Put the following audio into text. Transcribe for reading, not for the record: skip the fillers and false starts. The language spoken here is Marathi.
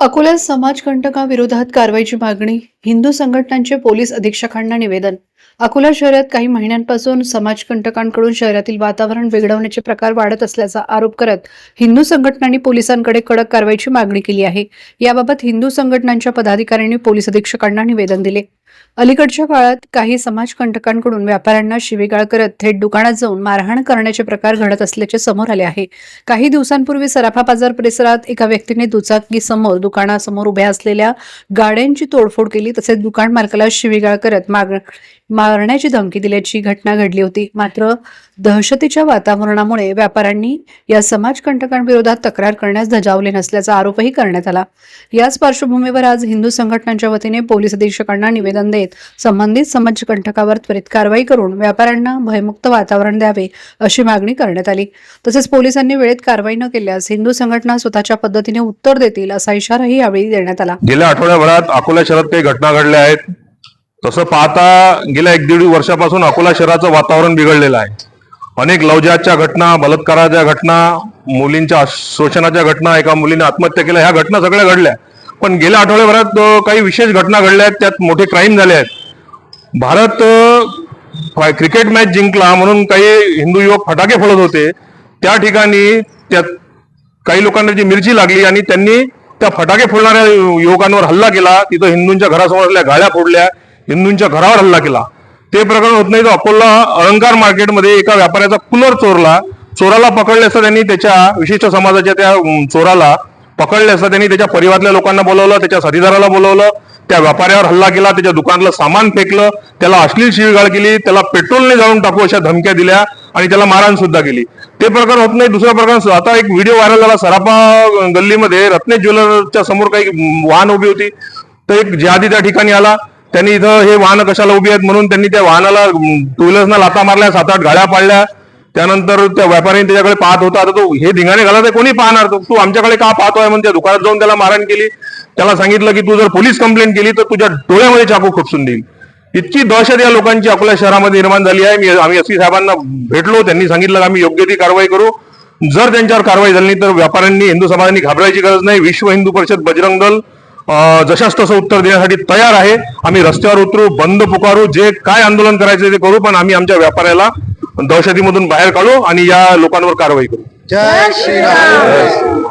अकोल्यात समाजकंटकाविरोधात कारवाईची मागणी, हिंदू संघटनांचे पोलीस अधीक्षकांना निवेदन। अकोला शहरात काही महिन्यांपासून समाजकंटकांकडून शहरातील वातावरण बिघडवण्याचे प्रकार वाढत असल्याचा आरोप करत हिंदू संघटनांनी पोलिसांकडे कडक कारवाईची मागणी केली आहे। याबाबत हिंदू संघटनांच्या पदाधिकाऱ्यांनी पोलीस अधीक्षकांना निवेदन दिले। अलीकडच्या काळात काही समाजकंटकांकडून व्यापाऱ्यांना शिवीगाळ करत थेट दुकानात जाऊन मारहाण करण्याचे प्रकार घडत असल्याचे समोर आले आहे। काही दिवसांपूर्वी सराफा बाजार परिसरात एका व्यक्तीने दुचाकी समोर दुकानासमोर उभ्या असलेल्या गाड्यांची तोडफोड केली, तसेच दुकान मालकाला शिवीगाळ करत मारण्याची धमकी दिल्याची घटना घडली होती। मात्र दहशतीच्या वातावरणामुळे व्यापाऱ्यांनी या समाजकंटकांविरोधात तक्रार करण्यास धजावले नसल्याचा आरोपही करण्यात आला। याच पार्श्वभूमीवर आज हिंदू संघटनांच्या वतीने पोलीस अधीक्षकांना निवेदन देत संबंधित समाजकंटकावर त्वरित कारवाई करून व्यापाऱ्यांना भयमुक्त वातावरण द्यावे अशी मागणी करण्यात आली। तसेच पोलिसांनी वेळेत कारवाई न केल्यास हिंदू संघटना स्वतःच्या पद्धतीने उत्तर देतील असा इशाराही यावेळी देण्यात आला। गेल्या आठवड्याभरात अकोला शहरात काही घटना घडल्या आहेत। तसं पाहता गेल्या 1-1.5 वर्षापासून अकोला शहराचं वातावरण बिघडलेलं आहे। अनेक लवजाच्या घटना, बलात्काराच्या घटना, मुलींच्या शोषणाच्या घटना, एका मुलीने आत्महत्या केल्या, ह्या घटना सगळ्या घडल्या। पण गेल्या आठवड्याभरात काही विशेष घटना घडल्या आहेत, त्यात मोठे क्राईम झाले आहेत। भारत क्रिकेट मॅच जिंकला म्हणून काही हिंदू युवक फटाके फोडत होते, त्या ठिकाणी त्यात काही लोकांना जी मिरची लागली आणि त्यांनी त्या फटाके फोडणाऱ्या युवकांवर हल्ला केला। तिथं हिंदूंच्या घरासमोर असलेल्या गाड्या फोडल्या, हिंदूंच्या घरावर हल्ला केला। ते प्रकरण होत नाही तर अकोला अलंकार मार्केटमध्ये एका व्यापाऱ्याचा कूलर चोरला, चोराला पकडले असता त्यांनी त्याच्या विशिष्ट समाजाच्या त्या चोराला पकडले असता त्यांनी त्याच्या परिवारातल्या लोकांना बोलवलं, त्याच्या साथीदाराला बोलवलं, त्या व्यापाऱ्यावर हल्ला केला, त्याच्या दुकानातलं सामान फेकलं, त्याला अश्लील शिवीगाळ केली, त्याला पेट्रोलने जाळून टाकू अशा धमक्या दिल्या आणि त्याला मारहाण सुद्धा केली। ते प्रकरण होत नाही। दुसरा प्रकरण, आता एक व्हिडिओ व्हायरल झाला सराफा गल्लीमध्ये, रत्नेश ज्वेलर्सच्या समोर काही वाहन उभी होती, तर एक जिहादी त्या ठिकाणी आला। त्यांनी इथं हे वाहन कशाला उभी आहेत म्हणून त्यांनी त्या वाहनाला टू व्हीलर्सना लाथा मारल्या, 7-8 गाड्या पाडल्या। त्यानंतर त्या व्यापाऱ्याने त्याच्याकडे पाहत होता, आता तो हे धिंगाणे घालत आहे, कोणी पाहणार, तू आमच्याकडे का पाहतोय म्हणून त्या दुकानात जाऊन त्याला मारहाण केली। त्याला सांगितलं की तू जर पोलीस कंप्लेंट केली तर तुझ्या डोळ्यामध्ये चाकू खुपसून देईल। इतकी दहशत या लोकांची अकोला शहरामध्ये निर्माण झाली आहे। आम्ही एसपी साहेबांना भेटलो, त्यांनी सांगितलं की आम्ही योग्य ती कारवाई करू। जर त्यांच्यावर कारवाई झाली नाही तर व्यापाऱ्यांनी, हिंदू समाजाने घाबरायची गरज नाही। विश्व हिंदू परिषद बजरंग दल जशास तसं उत्तर देण्यासाठी तयार आहे। आम्ही रस्त्यावर उतरू, बंद पुकारू, जे काय आंदोलन करायचं ते करू, पण आम्ही आमच्या व्यापाऱ्याला दहशतीमधून बाहेर काढू आणि या लोकांवर कारवाई करू। जय श्रीराम।